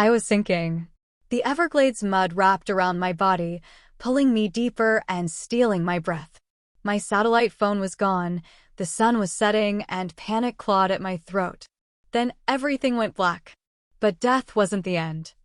I was sinking. The Everglades mud wrapped around my body, pulling me deeper and stealing my breath. My satellite phone was gone, the sun was setting, and panic clawed at my throat. Then everything went black. But death wasn't the end.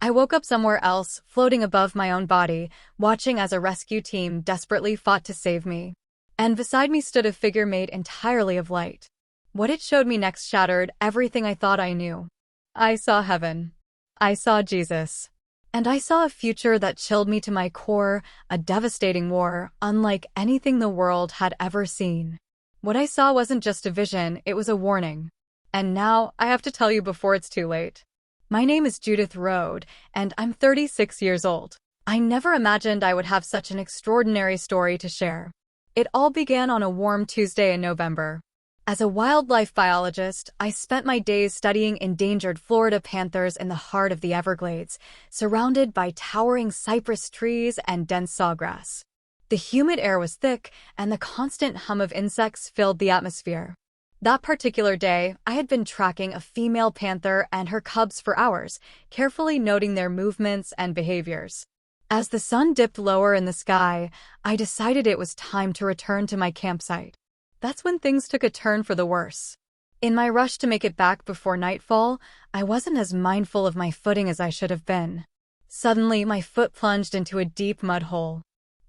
I woke up somewhere else, floating above my own body, watching as a rescue team desperately fought to save me. And beside me stood a figure made entirely of light. What it showed me next shattered everything I thought I knew. I saw heaven. I saw Jesus. And I saw a future that chilled me to my core, a devastating war, unlike anything the world had ever seen. What I saw wasn't just a vision, it was a warning. And now, I have to tell you before it's too late. My name is Judith Rhode, and I'm 36 years old. I never imagined I would have such an extraordinary story to share. It all began on a warm Tuesday in November. As a wildlife biologist, I spent my days studying endangered Florida panthers in the heart of the Everglades, surrounded by towering cypress trees and dense sawgrass. The humid air was thick, and the constant hum of insects filled the atmosphere. That particular day, I had been tracking a female panther and her cubs for hours, carefully noting their movements and behaviors. As the sun dipped lower in the sky, I decided it was time to return to my campsite. That's when things took a turn for the worse. In my rush to make it back before nightfall, I wasn't as mindful of my footing as I should have been. Suddenly, my foot plunged into a deep mud hole.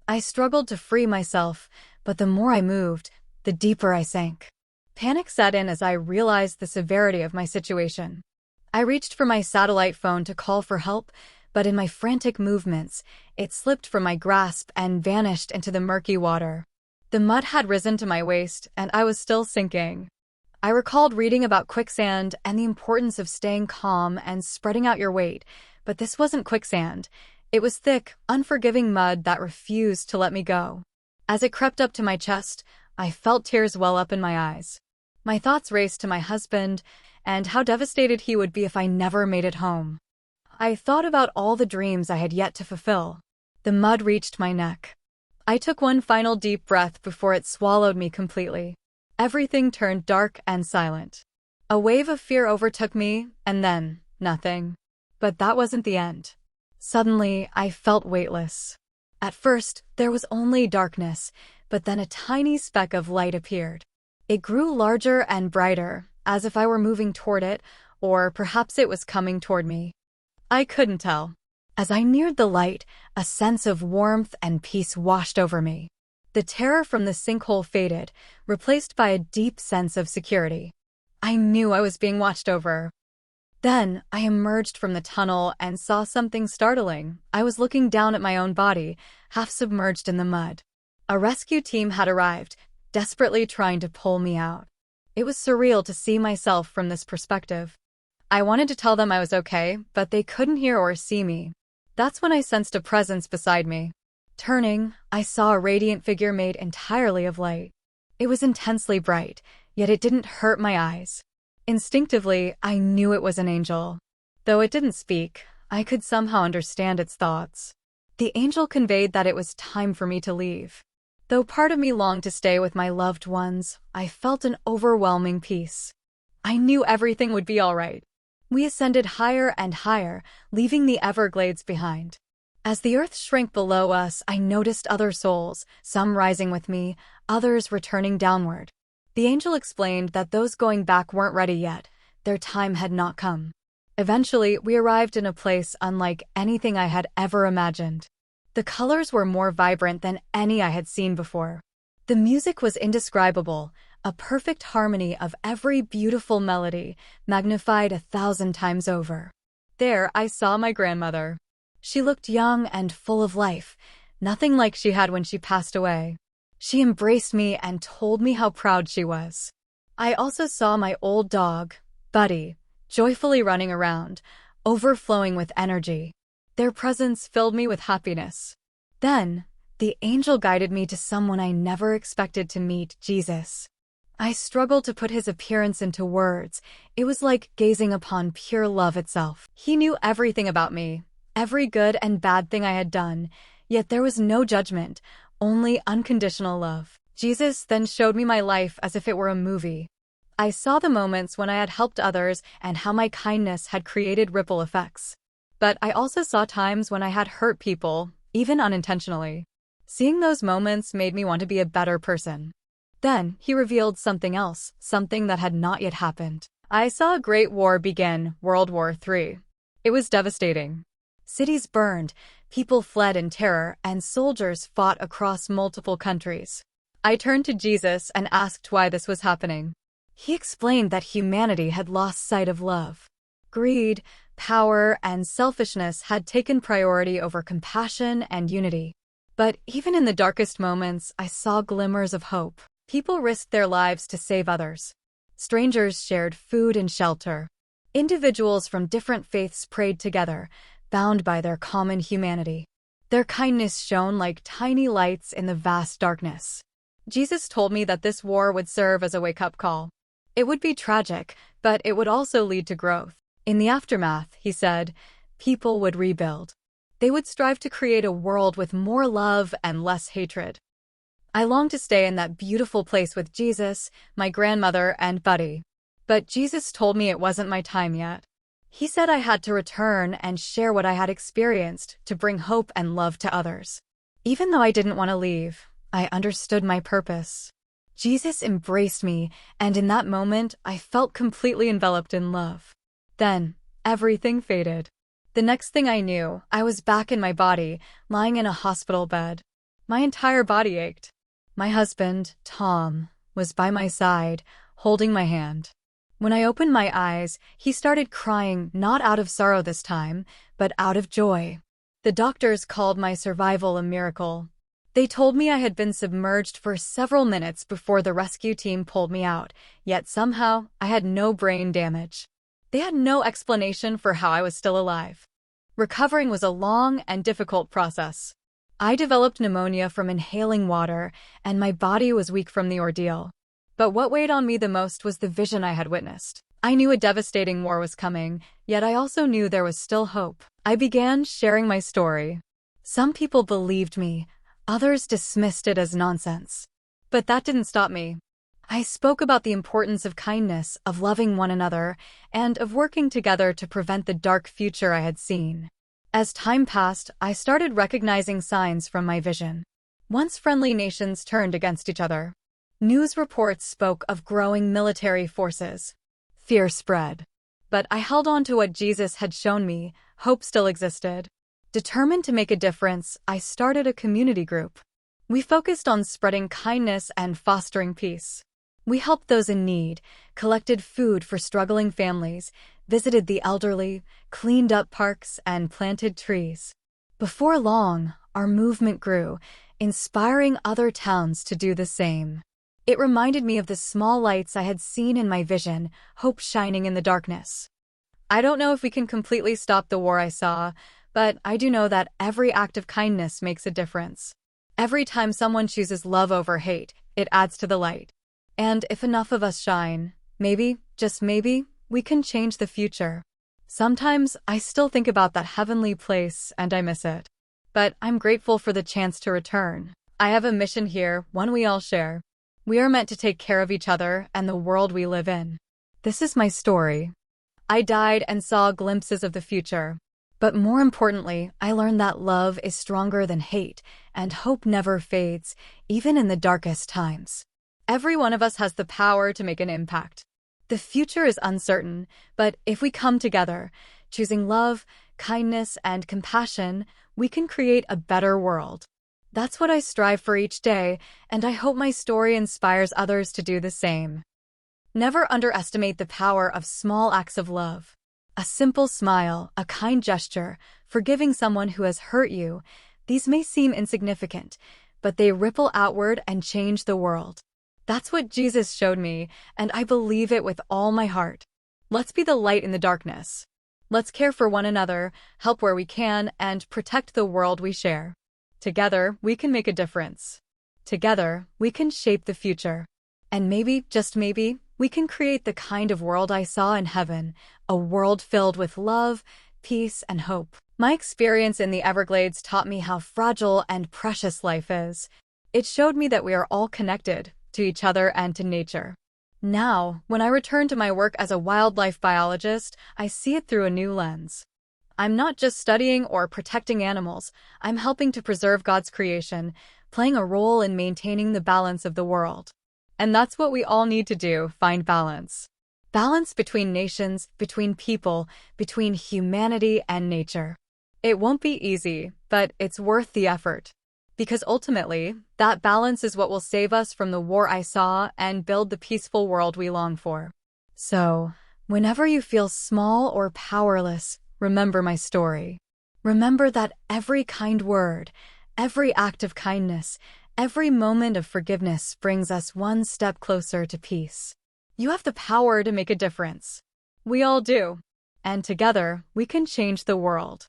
I struggled to free myself, but the more I moved, the deeper I sank. Panic set in as I realized the severity of my situation. I reached for my satellite phone to call for help, but in my frantic movements, it slipped from my grasp and vanished into the murky water. The mud had risen to my waist, and I was still sinking. I recalled reading about quicksand and the importance of staying calm and spreading out your weight, but this wasn't quicksand. It was thick, unforgiving mud that refused to let me go. As it crept up to my chest, I felt tears well up in my eyes. My thoughts raced to my husband, and how devastated he would be if I never made it home. I thought about all the dreams I had yet to fulfill. The mud reached my neck. I took one final deep breath before it swallowed me completely. Everything turned dark and silent. A wave of fear overtook me, and then, nothing. But that wasn't the end. Suddenly, I felt weightless. At first, there was only darkness, but then a tiny speck of light appeared. It grew larger and brighter, as if I were moving toward it, or perhaps it was coming toward me. I couldn't tell. As I neared the light, a sense of warmth and peace washed over me. The terror from the sinkhole faded, replaced by a deep sense of security. I knew I was being watched over. Then, I emerged from the tunnel and saw something startling. I was looking down at my own body, half submerged in the mud. A rescue team had arrived, desperately trying to pull me out. It was surreal to see myself from this perspective. I wanted to tell them I was okay, but they couldn't hear or see me. That's when I sensed a presence beside me. Turning, I saw a radiant figure made entirely of light. It was intensely bright, yet it didn't hurt my eyes. Instinctively, I knew it was an angel. Though it didn't speak, I could somehow understand its thoughts. The angel conveyed that it was time for me to leave. Though part of me longed to stay with my loved ones, I felt an overwhelming peace. I knew everything would be all right. We ascended higher and higher, leaving the Everglades behind. As the earth shrank below us, I noticed other souls, some rising with me, others returning downward. The angel explained that those going back weren't ready yet. Their time had not come. Eventually, we arrived in a place unlike anything I had ever imagined. The colors were more vibrant than any I had seen before. The music was indescribable, a perfect harmony of every beautiful melody, magnified 1,000 times over. There, I saw my grandmother. She looked young and full of life, nothing like she had when she passed away. She embraced me and told me how proud she was. I also saw my old dog, Buddy, joyfully running around, overflowing with energy. Their presence filled me with happiness. Then, the angel guided me to someone I never expected to meet, Jesus. I struggled to put his appearance into words. It was like gazing upon pure love itself. He knew everything about me, every good and bad thing I had done, yet there was no judgment, only unconditional love. Jesus then showed me my life as if it were a movie. I saw the moments when I had helped others and how my kindness had created ripple effects. But I also saw times when I had hurt people, even unintentionally. Seeing those moments made me want to be a better person. Then, he revealed something else, something that had not yet happened. I saw a great war begin, World War III. It was devastating. Cities burned, people fled in terror, and soldiers fought across multiple countries. I turned to Jesus and asked why this was happening. He explained that humanity had lost sight of love. Greed, power, and selfishness had taken priority over compassion and unity. But even in the darkest moments, I saw glimmers of hope. People risked their lives to save others. Strangers shared food and shelter. Individuals from different faiths prayed together, bound by their common humanity. Their kindness shone like tiny lights in the vast darkness. Jesus told me that this war would serve as a wake-up call. It would be tragic, but it would also lead to growth. In the aftermath, he said, people would rebuild. They would strive to create a world with more love and less hatred. I longed to stay in that beautiful place with Jesus, my grandmother, and Buddy. But Jesus told me it wasn't my time yet. He said I had to return and share what I had experienced to bring hope and love to others. Even though I didn't want to leave, I understood my purpose. Jesus embraced me, and in that moment, I felt completely enveloped in love. Then, everything faded. The next thing I knew, I was back in my body, lying in a hospital bed. My entire body ached. My husband, Tom, was by my side, holding my hand. When I opened my eyes, he started crying, not out of sorrow this time, but out of joy. The doctors called my survival a miracle. They told me I had been submerged for several minutes before the rescue team pulled me out, yet somehow I had no brain damage. They had no explanation for how I was still alive. Recovering was a long and difficult process. I developed pneumonia from inhaling water, and my body was weak from the ordeal. But what weighed on me the most was the vision I had witnessed. I knew a devastating war was coming, yet I also knew there was still hope. I began sharing my story. Some people believed me, others dismissed it as nonsense. But that didn't stop me. I spoke about the importance of kindness, of loving one another, and of working together to prevent the dark future I had seen. As time passed, I started recognizing signs from my vision. Once friendly nations turned against each other. News reports spoke of growing military forces. Fear spread. But I held on to what Jesus had shown me. Hope still existed. Determined to make a difference, I started a community group. We focused on spreading kindness and fostering peace. We helped those in need, collected food for struggling families, visited the elderly, cleaned up parks, and planted trees. Before long, our movement grew, inspiring other towns to do the same. It reminded me of the small lights I had seen in my vision, hope shining in the darkness. I don't know if we can completely stop the war I saw, but I do know that every act of kindness makes a difference. Every time someone chooses love over hate, it adds to the light. And if enough of us shine, maybe, just maybe, we can change the future. Sometimes I still think about that heavenly place and I miss it. But I'm grateful for the chance to return. I have a mission here, one we all share. We are meant to take care of each other and the world we live in. This is my story. I died and saw glimpses of the future. But more importantly, I learned that love is stronger than hate, and hope never fades, even in the darkest times. Every one of us has the power to make an impact. The future is uncertain, but if we come together, choosing love, kindness, and compassion, we can create a better world. That's what I strive for each day, and I hope my story inspires others to do the same. Never underestimate the power of small acts of love. A simple smile, a kind gesture, forgiving someone who has hurt you, these may seem insignificant, but they ripple outward and change the world. That's what Jesus showed me, and I believe it with all my heart. Let's be the light in the darkness. Let's care for one another, help where we can, and protect the world we share. Together, we can make a difference. Together, we can shape the future. And maybe, just maybe, we can create the kind of world I saw in heaven, a world filled with love, peace, and hope. My experience in the Everglades taught me how fragile and precious life is. It showed me that we are all connected, to each other and to nature. Now, when I return to my work as a wildlife biologist, I see it through a new lens. I'm not just studying or protecting animals, I'm helping to preserve God's creation, playing a role in maintaining the balance of the world. And that's what we all need to do, find balance. Balance between nations, between people, between humanity and nature. It won't be easy, but it's worth the effort. Because ultimately, that balance is what will save us from the war I saw and build the peaceful world we long for. So, whenever you feel small or powerless, remember my story. Remember that every kind word, every act of kindness, every moment of forgiveness brings us one step closer to peace. You have the power to make a difference. We all do. And together, we can change the world.